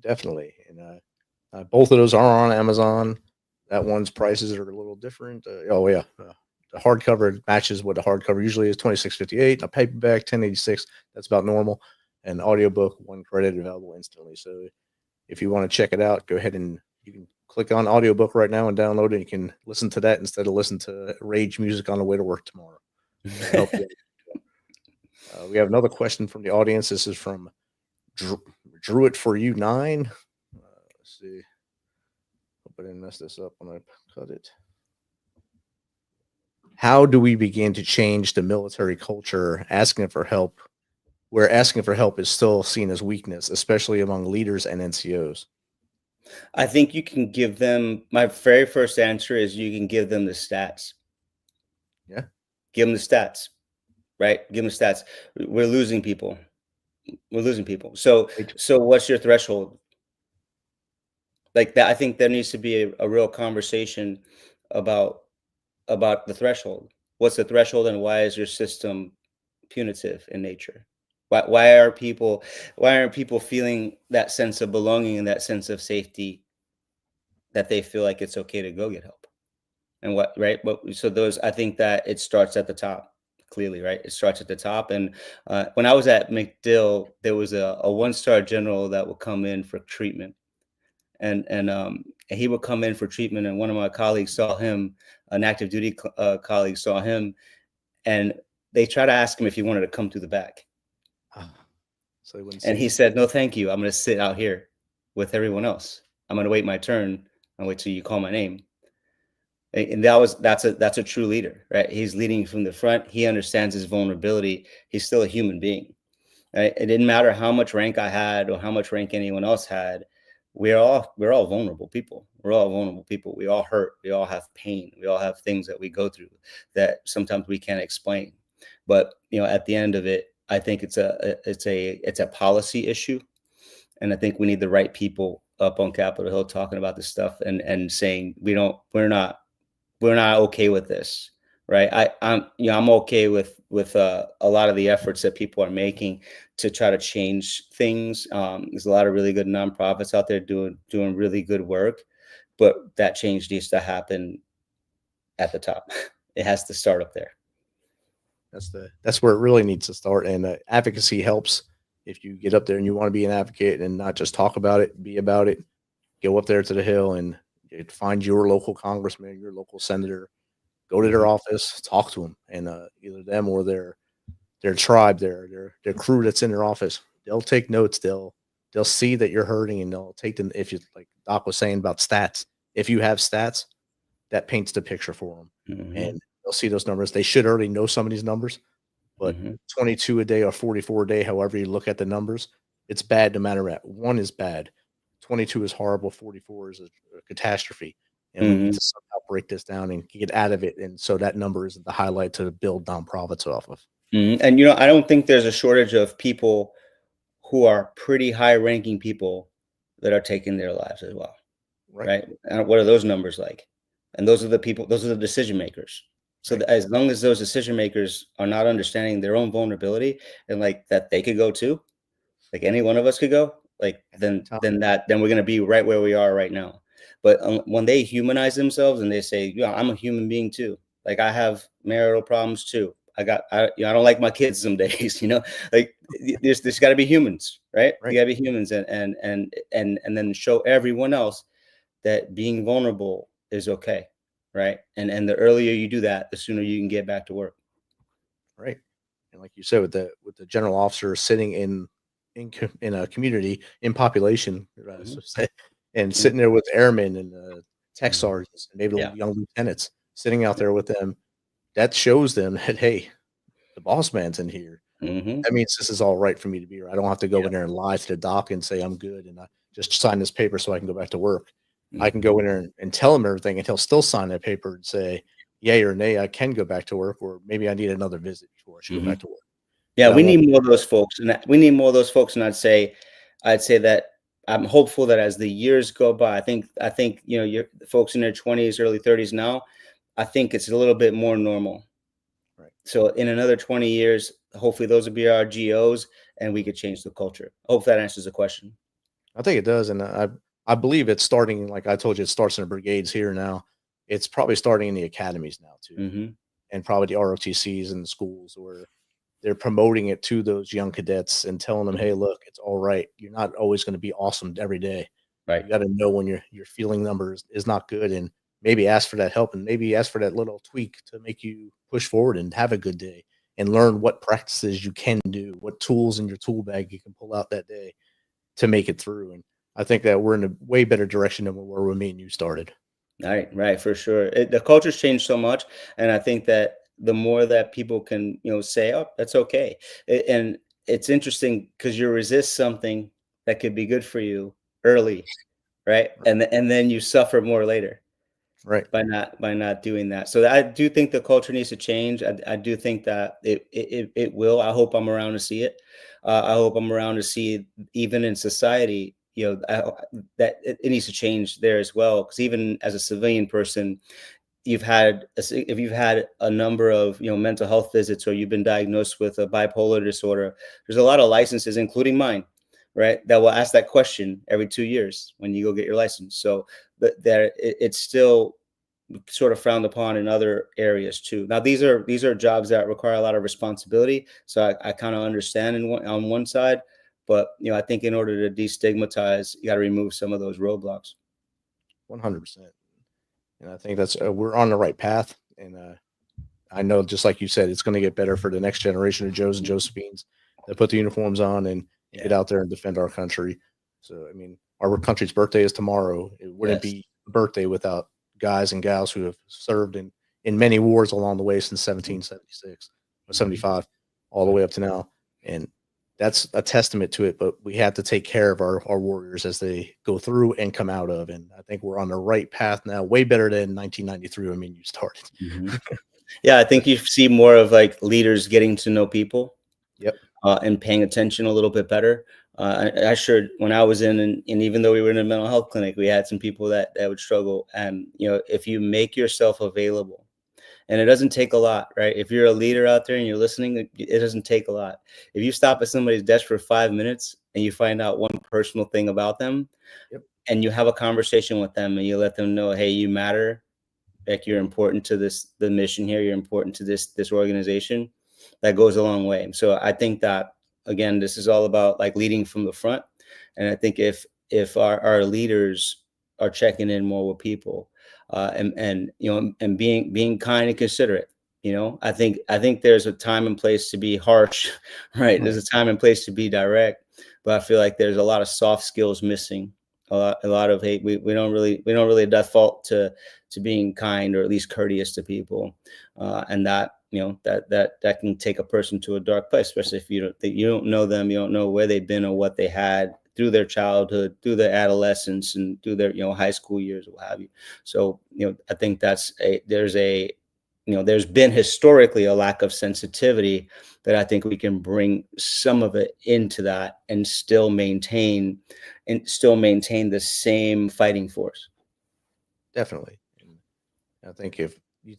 S4: Definitely. And both of those are on Amazon. That one's prices are a little different. The hardcover matches what the hardcover usually is, $26.58. A paperback, $10.86. That's about normal. And audiobook, 1 credit available instantly. So if you want to check it out, go ahead and you can click on audiobook right now and download it. You can listen to that instead of listen to rage music on the way to work tomorrow. It'll help you. We have another question from the audience. This is from Drew It For You 9. Let's see. Hope I didn't mess this up when I cut it. How do we begin to change the military culture asking for help, where asking for help is still seen as weakness, especially among leaders and NCOs?
S5: I think you can give them, my very first answer is you can give them the stats.
S4: Yeah.
S5: Give them the stats, right? Give them the stats. We're losing people. So what's your threshold? Like that, I think there needs to be a real conversation about the threshold. What's the threshold and why is your system punitive in nature? Why aren't people feeling that sense of belonging and that sense of safety that they feel like it's okay to go get help? And I think that it starts at the top, clearly, right? It starts at the top. And when I was at MacDill, there was a 1-star general that would come in for treatment. And he would come in for treatment, and one of my colleagues saw him, an active duty colleague saw him, and they tried to ask him if he wanted to come through the back.
S4: So they wouldn't.
S5: And he said, "No, thank you. I'm going to sit out here with everyone else. I'm going to wait my turn and wait till you call my name." And that's a true leader, right? He's leading from the front. He understands his vulnerability. He's still a human being, right? It didn't matter how much rank I had or how much rank anyone else had. We're all vulnerable people. We're all vulnerable people. We all hurt. We all have pain. We all have things that we go through that sometimes we can't explain. But at the end of it, I think it's a policy issue, and I think we need the right people up on Capitol Hill talking about this stuff and saying we're not okay with this, right? I'm okay with a lot of the efforts that people are making to try to change things. There's a lot of really good nonprofits out there doing really good work, but that change needs to happen at the top. It has to start up there.
S4: That's where it really needs to start. And advocacy helps. If you get up there and you want to be an advocate and not just talk about it, be about it, go up there to the Hill and find your local congressman, your local senator, go to their office, talk to them, and either them or their tribe, their crew that's in their office, they'll take notes. They'll see that you're hurting, and they'll take them. If you, like Doc was saying about stats, if you have stats, that paints the picture for them, and they'll see those numbers. They should already know some of these numbers, but 22 a day or 44 a day, however you look at the numbers, it's bad no matter what. 1 is bad. 22 is horrible. 44 is a catastrophe. And we need to somehow break this down and get out of it. And so that number is the highlight to build nonprofits off of.
S5: And, I don't think there's a shortage of people who are pretty high ranking people that are taking their lives as well. Right. And what are those numbers like? And those are the decision makers. So as long as those decision makers are not understanding their own vulnerability and like that they could go too, like any one of us could go, like then we're going to be right where we are right now. But when they humanize themselves and they say, I'm a human being too. Like I have marital problems too. I don't like my kids some days, like there's got to be humans, right? You got to be humans and then show everyone else that being vulnerable is okay. Right. And the earlier you do that, the sooner you can get back to work.
S4: Right. And like you said, with the general officer sitting in a community in population, and sitting there with airmen and tech sergeants and maybe young lieutenants sitting out there with them, that shows them that, hey, the boss man's in here.
S5: Hmm.
S4: That means this is all right for me to be here. I don't have to go in there and lie to the doc and say I'm good and I just sign this paper so I can go back to work. I can go in there and tell him everything, and he'll still sign that paper and say, yay or nay, I can go back to work, or maybe I need another visit before I should go
S5: Hmm.
S4: back to work.
S5: Yeah,
S4: But I
S5: we
S4: won't.
S5: need more of those folks, and we need more of those folks. And I'd say that I'm hopeful that as the years go by, I think your folks in their 20s, early 30s now, I think it's a little bit more normal.
S4: Right.
S5: So in another 20 years, hopefully those will be our GOs, and we could change the culture. Hope that answers the question.
S4: I think it does, and I believe it's starting. Like I told you, it starts in the brigades here now. It's probably starting in the academies now too,
S5: Hmm.
S4: and probably the ROTCs and the schools where they're promoting it to those young cadets and telling them, "Hey, look, it's all right. You're not always going to be awesome every day.
S5: Right.
S4: You got to know when your feeling numbers is not good, and maybe ask for that help, and maybe ask for that little tweak to make you push forward and have a good day, and learn what practices you can do, what tools in your tool bag you can pull out that day to make it through." And I think that we're in a way better direction than we were when me and you started.
S5: Right, for sure. The culture's changed so much, and I think that the more that people can, say, "Oh, that's okay," and it's interesting because you resist something that could be good for you early, right? And then you suffer more later
S4: Right.
S5: by not doing that. So I do think the culture needs to change. I do think that it will. I hope I'm around to see it. I hope I'm around to see even in society, that it needs to change there as well. Because even as a civilian person, if you've had a number of mental health visits, or you've been diagnosed with a bipolar disorder, there's a lot of licenses, including mine, right, that will ask that question every 2 years when you go get your license. So it's still sort of frowned upon in other areas too. Now these are jobs that require a lot of responsibility, so I kind of understand on one side, but I think in order to destigmatize, you got to remove some of those roadblocks.
S4: 100%. And I think that's we're on the right path. And I know, just like you said, it's going to get better for the next generation of Joes and Josephines that put the uniforms on and get out there and defend our country. So, I mean, our country's birthday is tomorrow. It wouldn't
S5: Yes.
S4: be a birthday without guys and gals who have served in many wars along the way since 1776 or 75, all the way up to now. And that's a testament to it. But we have to take care of our warriors as they go through and come out of. And I think we're on the right path now, way better than 1993 when you started.
S5: Mhm. Yeah, I think you see more of like leaders getting to know people,
S4: Yep.
S5: and paying attention a little bit better. I sure, when I was and even though we were in a mental health clinic, we had some people that would struggle. And if you make yourself available, and it doesn't take a lot, right? If you're a leader out there and you're listening, it doesn't take a lot. If you stop at somebody's desk for 5 minutes and you find out one personal thing about them,
S4: Yep.
S5: and you have a conversation with them and you let them know, hey, you matter, like you're important to the mission here, you're important to this organization, that goes a long way. So I think that, again, this is all about like leading from the front. And I think if our leaders are checking in more with people, and being kind and considerate, I think there's a time and place to be harsh, right? There's a time and place to be direct, but I feel like there's a lot of soft skills missing. A lot of hate. We don't really default to being kind, or at least courteous to people, and that can take a person to a dark place, especially if you don't know them, you don't know where they've been or what they had through their childhood, through their adolescence, and through their high school years, or what have you. So I think there's been historically a lack of sensitivity that I think we can bring some of it into that, and still maintain the same fighting force.
S4: Definitely. And I think if you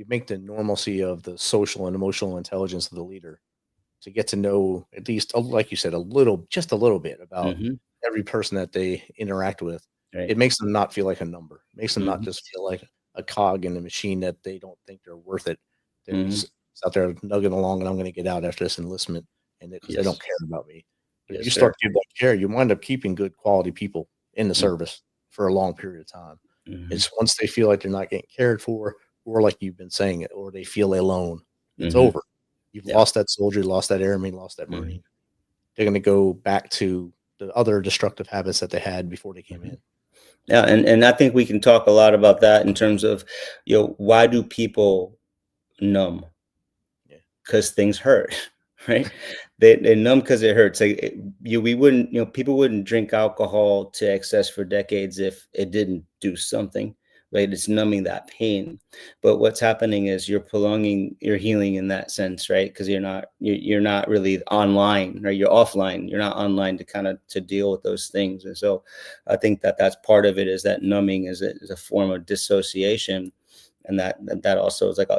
S4: make the normalcy of the social and emotional intelligence of the leader to get to know, at least, like you said, just a little bit about
S5: Hmm.
S4: every person that they interact with,
S5: Right.
S4: it makes them not feel like a number. It makes them not
S5: Hmm.
S4: just feel like a cog in the machine that they don't think they're worth it. They're
S5: Hmm.
S4: just out there nugging along, and I'm going to get out after this enlistment, and because they
S5: Yes.
S4: don't care about me. But if
S5: Yes,
S4: you
S5: sir.
S4: start to give that care, you wind up keeping good quality people in the
S5: Mm.
S4: service for a long period of time.
S5: Mhm.
S4: It's once they feel like they're not getting cared for, or like you've been saying it, or they feel alone, it's
S5: Mhm.
S4: over. You've
S5: Yeah.
S4: lost that soldier, lost that airman, lost that
S5: Mhm.
S4: marine. They're going to go back to the other destructive habits that they had before they came
S5: Mhm.
S4: in.
S5: Yeah, and I think we can talk a lot about that in terms of, why do people numb?
S4: Yeah.
S5: Because things hurt, right? They numb because it hurts. Like we wouldn't, people wouldn't drink alcohol to excess for decades if it didn't do something, right? It's numbing that pain. But what's happening is you're prolonging your healing in that sense, right? Because you're not really online, right? You're offline. You're not online to kind of to deal with those things. And so I think that that's part of it, is that numbing is a form of dissociation. And that also is like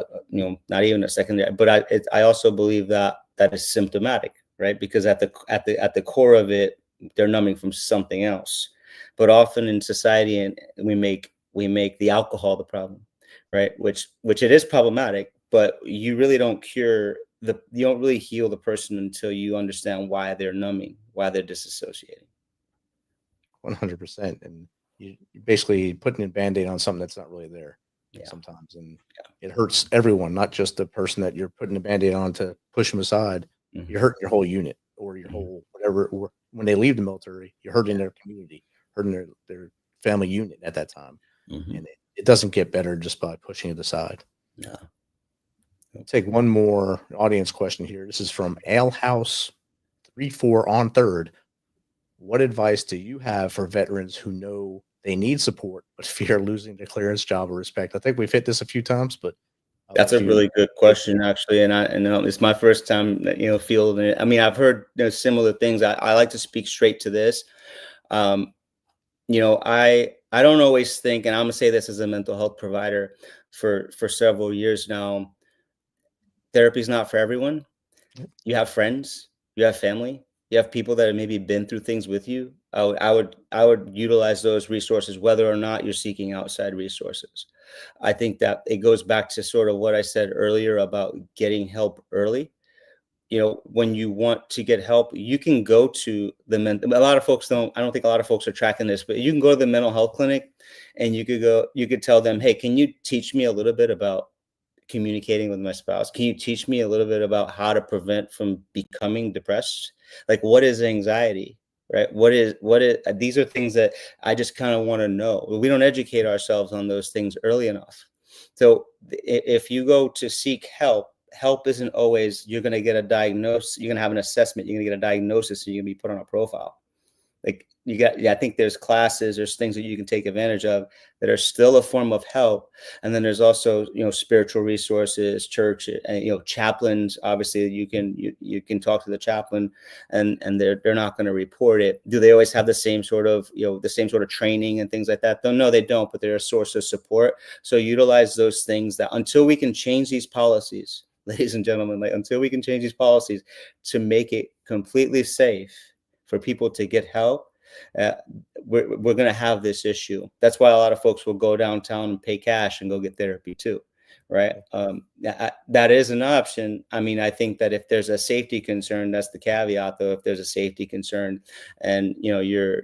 S5: not even a secondary, but I also believe that that is symptomatic, right? Because at the core of it, they're numbing from something else. But often in society, and we make the alcohol the problem, right? Which it is problematic, but you really don't you don't really heal the person until you understand why they're numbing, why they're disassociating.
S4: 100%. And you're basically putting a Band-Aid on something that's not really there sometimes. And it hurts everyone, not just the person that you're putting a Band-Aid on to push them aside. You're hurting your whole unit or your whole whatever. Or when they leave the military, you're hurting their community, hurting their family unit at that time. And it doesn't get better just by pushing it aside.
S5: No.
S4: I'll take one more audience question here. This is from Alehouse34 on third. What advice do you have for veterans who know they need support but fear losing their clearance, job, or respect? I think we've hit this a few times, but
S5: that's a really good question, actually, and it's my first time, fielding it. I mean, I've heard similar things. I like to speak straight to this. I don't always think, and I'm gonna say this as a mental health provider for several years now. Therapy is not for everyone. You have friends, you have family, you have people that have maybe been through things with you. I would utilize those resources, whether or not you're seeking outside resources. I think that it goes back to sort of what I said earlier about getting help early. When you want to get help, you can go to a lot of folks I don't think a lot of folks are tracking this, but you can go to the mental health clinic and you could tell them, hey, can you teach me a little bit about communicating with my spouse? Can you teach me a little bit about how to prevent from becoming depressed? Like, what is anxiety? Right? What is these are things that I just kind of want to know. We don't educate ourselves on those things early enough. So if you go to seek help isn't always you're going to get a diagnosis, you're going to have an assessment, you're going to get a diagnosis, and you're going to be put on a profile. Like I think there's classes, there's things that you can take advantage of that are still a form of help. And then there's also, spiritual resources, church, and, chaplains. Obviously you can talk to the chaplain and they're not going to report it. Do they always have the same sort of, training and things like that? No, they don't, but they're a source of support. So utilize those things that until we can change these policies, ladies and gentlemen, until we can change these policies to make it completely safe for people to get help, we're going to have this issue. That's why a lot of folks will go downtown and pay cash and go get therapy too, right? That is an option. I mean, I think that if there's a safety concern, that's the caveat, though. If there's a safety concern and you're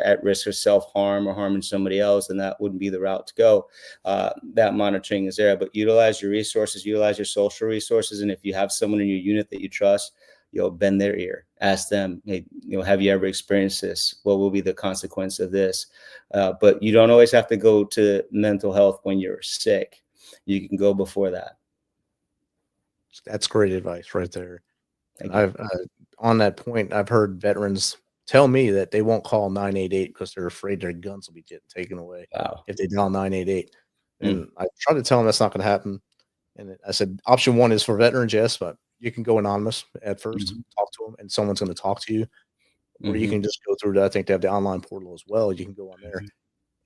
S5: at risk of self-harm or harming somebody else, then that wouldn't be the route to go. That monitoring is there, but utilize your resources, utilize your social resources, and if you have someone in your unit that you trust, bend their ear, ask them, hey, have you ever experienced this? What will be the consequence of this? But you don't always have to go to mental health when you're sick. You can go before that.
S4: That's great advice right there. And I've on that point, I've heard veterans tell me that they won't call 988 because they're afraid their guns will be getting taken away if they dial 988. And I try to tell them that's not going to happen. And I said, option one is for veterans, yes, but you can go anonymous at first, talk to them, and someone's going to talk to you. Or you can just go through I think they have the online portal as well. You can go on there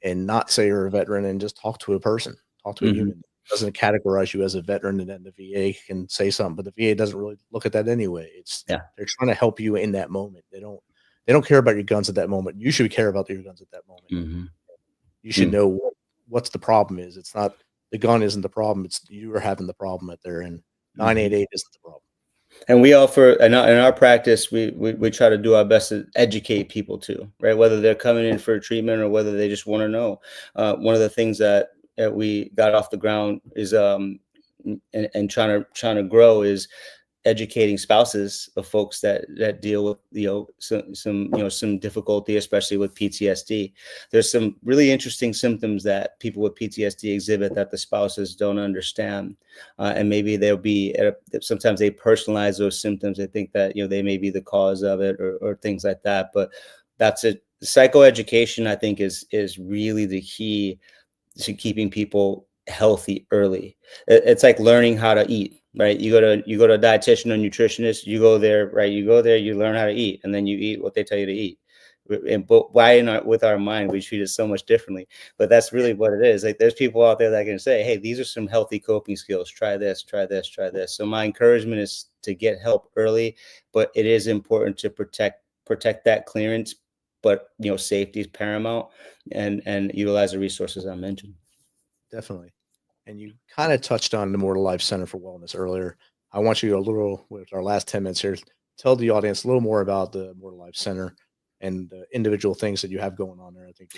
S4: and not say you're a veteran and just talk to a person, talk to a human. It doesn't categorize you as a veteran, and then the VA can say something, but the VA doesn't really look at that anyway. They're trying to help you in that moment. They don't care about your guns at that moment. You should care about your guns at that moment. You should know what's the problem is. It's not the gun isn't the problem. It's you are having the problem at their end. 988 isn't the problem.
S5: And we offer, in our practice, we try to do our best to educate people too, right? Whether they're coming in for a treatment or whether they just want to know. One of the things that we got off the ground is, and trying to grow is educating spouses of folks that deal with some difficulty, especially with PTSD. There's some really interesting symptoms that people with PTSD exhibit that the spouses don't understand, and maybe they'll be sometimes they personalize those symptoms. They think that they may be the cause of it or things like that. But that's it. Psychoeducation, I think, is really the key to keeping people healthy early. It's like learning how to eat, right? You go to a dietitian or nutritionist, you go there, right? You go there, you learn how to eat, and then you eat what they tell you to eat. But why with our mind, we treat it so much differently. But that's really what it is. Like, there's people out there that can say, hey, these are some healthy coping skills. Try this, try this, try this. So my encouragement is to get help early, but it is important to protect that clearance. But safety is paramount, and utilize the resources I mentioned.
S4: Definitely. And you kind of touched on the More Life Center for Wellness earlier. I want you with our last 10 minutes here, tell the audience a little more about the More Life Center and the individual things that you have going on there. I think.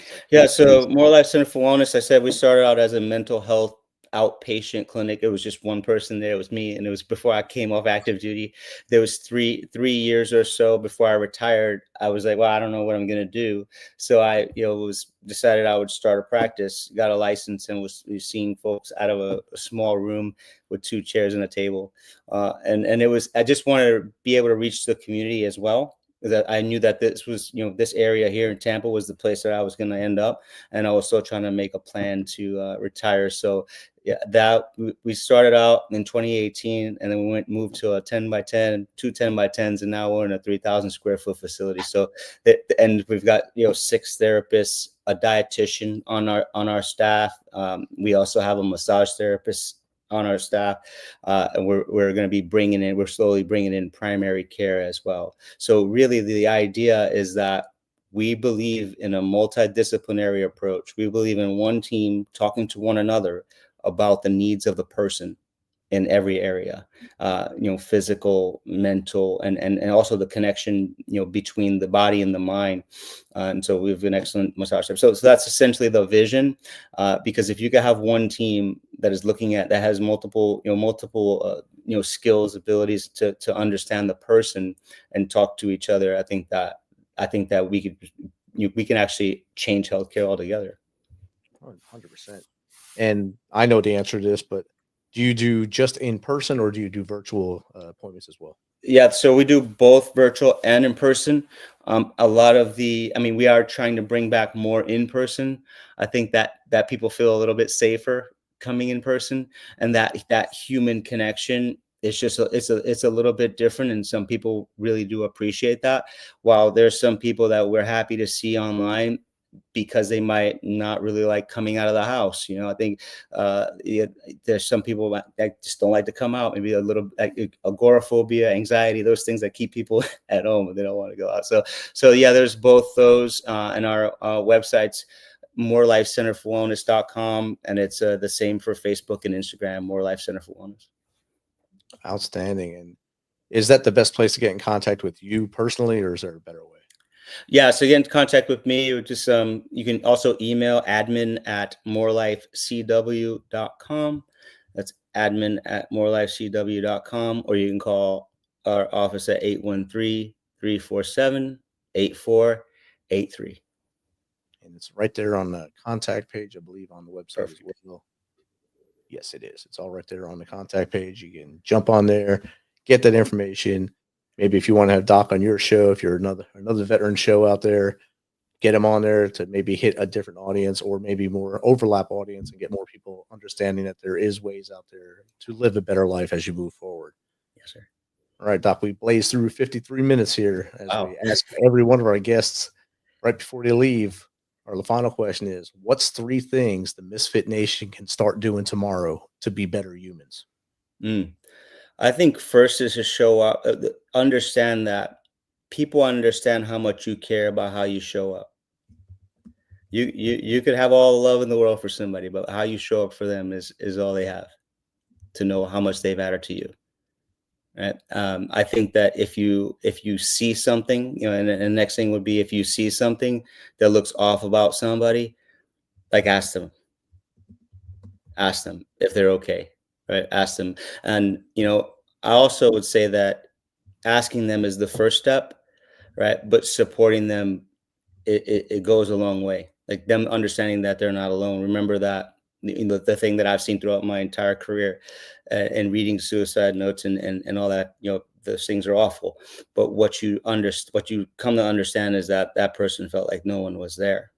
S5: So More Life Center for Wellness, I said we started out as a mental health outpatient clinic. It was just one person there. It was me, and it was before I came off active duty. There was three years or so before I retired. I was like, well, I don't know what I'm going to do. So I, was decided I would start a practice, got a license, and was seeing folks out of a small room with 2 chairs and a table. And it was, I just wanted to be able to reach the community as well. That I knew that this was, this area here in Tampa was the place that I was going to end up. And I was still trying to make a plan to retire. So yeah, that we started out in 2018, and then we moved to a 10 by 10, 2 10 by 10s, and now we're in a 3,000 square foot facility. So, and we've got 6 therapists, a dietitian on our staff. We also have a massage therapist on our staff, and we're going to be we're slowly bringing in primary care as well. So really, the idea is that we believe in a multidisciplinary approach. We believe in one team talking to one another about the needs of the person in every area, physical, mental, and also the connection, between the body and the mind. And so we have an excellent massage therapist. So that's essentially the vision, because if you can have one team that is that has multiple skills, abilities to understand the person and talk to each other, I think that we can actually change healthcare altogether.
S4: 100%. And I know the answer to this, but do you do just in person, or do you do virtual appointments as well?
S5: Yeah, so we do both virtual and in person. A lot of we are trying to bring back more in person. I think that people feel a little bit safer coming in person, and that human connection is just it's a little bit different, and some people really do appreciate that. While there's some people that we're happy to see online, because they might not really like coming out of the house. I think there's some people that just don't like to come out. Maybe a little like agoraphobia, anxiety, those things that keep people at home and they don't want to go out. So yeah, there's both those, and our websites, morelifecenterforwellness.com, and it's the same for Facebook and Instagram, More Life Center for Wellness.
S4: Outstanding. And is that the best place to get in contact with you personally, or is there a better way?
S5: Yeah, so get in contact with me. Just you can also email admin@morelifecw.com. That's admin@morelifecw.com, or you can call our office at 813-347-8483.
S4: And it's right there on the contact page, I believe, on the website as well. Yes, it is. It's all right there on the contact page. You can jump on there, get that information. Maybe if you want to have Doc on your show, if you're another veteran show out there, get him on there to maybe hit a different audience, or maybe more overlap audience, and get more people understanding that there is ways out there to live a better life as you move forward.
S5: Yes, sir.
S4: All right, Doc, we blazed through 53 minutes here as
S5: Wow.
S4: we ask every one of our guests right before they leave. Our final question is, what's 3 things the Misfit Nation can start doing tomorrow to be better humans?
S5: I think first is to show up, understand that people understand how much you care about how you show up. You could have all the love in the world for somebody, but how you show up for them is all they have to know how much they matter to you. Right. I think that if you see something, and the next thing would be, if you see something that looks off about somebody, like ask them if they're okay. Right. Ask them. And, I also would say that asking them is the first step, right? But supporting them, it goes a long way. Like them understanding that they're not alone. Remember that the thing that I've seen throughout my entire career, and reading suicide notes and all that, those things are awful. But what you come to understand is that that person felt like no one was there.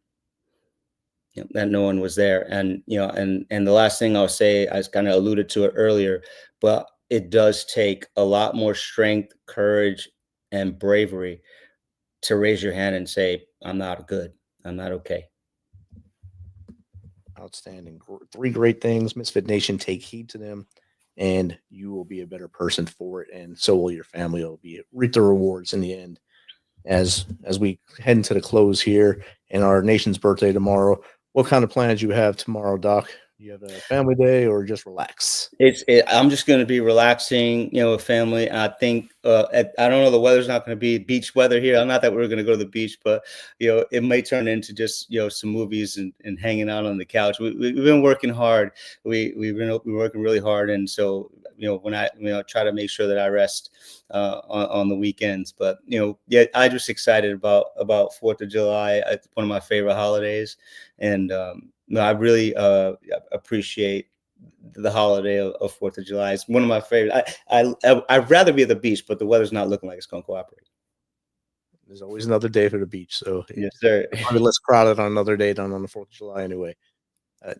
S5: That no one was there. And and the last thing I'll say, I kind of alluded to it earlier, but it does take a lot more strength, courage, and bravery to raise your hand and say, I'm not good, I'm not okay.
S4: Outstanding. Three great things. Misfit Nation, take heed to them, and you will be a better person for it. And so will your family. Will be reap the rewards in the end. As we head into the close here and our nation's birthday tomorrow, what kind of plans you have tomorrow, Doc? You have a family day or just relax?
S5: I'm just going to be relaxing, with family. I think I don't know. The weather's not going to be beach weather here. Not that we're going to go to the beach, but it may turn into just some movies and hanging out on the couch. We've been working hard. We've been working really hard, and so when I try to make sure that I rest on the weekends. But I'm just excited about 4th of July. It's one of my favorite holidays, and I really appreciate the holiday of 4th of July. It's one of my favorite. I'd rather be at the beach, but the weather's not looking like it's going to cooperate.
S4: There's always another day for the beach. So
S5: yes, sir.
S4: Probably less crowded on another day than on the 4th of July anyway.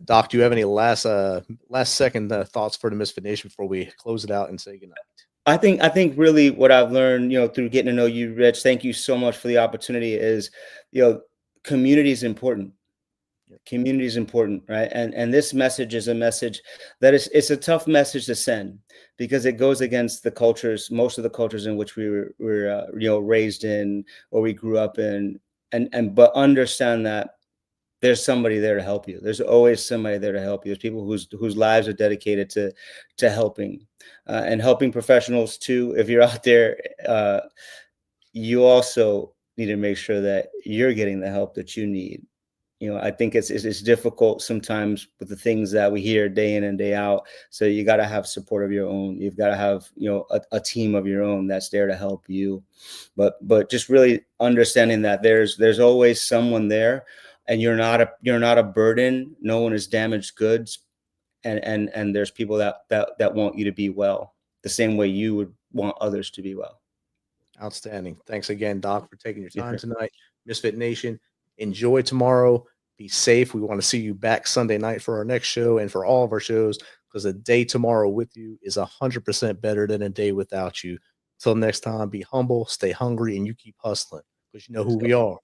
S4: Doc, do you have any last second thoughts for the Misfit Nation before we close it out and say goodnight?
S5: I think really what I've learned, through getting to know you, Rich, thank you so much for the opportunity, is, community is important. Community is important, right? And this message is a message that it's a tough message to send, because it goes against the cultures, most of the cultures in which we were raised in or we grew up in, but understand that there's somebody there to help you. There's always somebody there to help you. There's people whose lives are dedicated to helping, and helping professionals too. If you're out there, you also need to make sure that you're getting the help that you need. I think it's difficult sometimes with the things that we hear day in and day out. So you got to have support of your own. You've got to have, a team of your own that's there to help you. But just really understanding that there's always someone there, and you're not a burden. No one is damaged goods. And there's people that want you to be well, the same way you would want others to be well.
S4: Outstanding. Thanks again, Doc, for taking your time tonight. Misfit Nation, enjoy tomorrow. Be safe. We want to see you back Sunday night for our next show and for all of our shows, because a day tomorrow with you is 100% better than a day without you. Till next time, be humble, stay hungry, and you keep hustling, because you know who we are.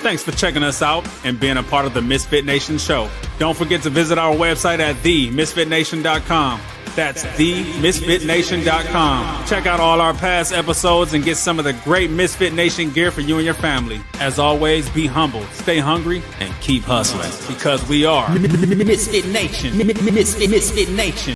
S2: Thanks for checking us out and being a part of the Misfit Nation show. Don't forget to visit our website at themisfitnation.com. That's themisfitnation.com. Check out all our past episodes and get some of the great Misfit Nation gear for you and your family. As always, be humble, stay hungry, and keep hustling, because we are
S3: Misfit Nation. Misfit Nation.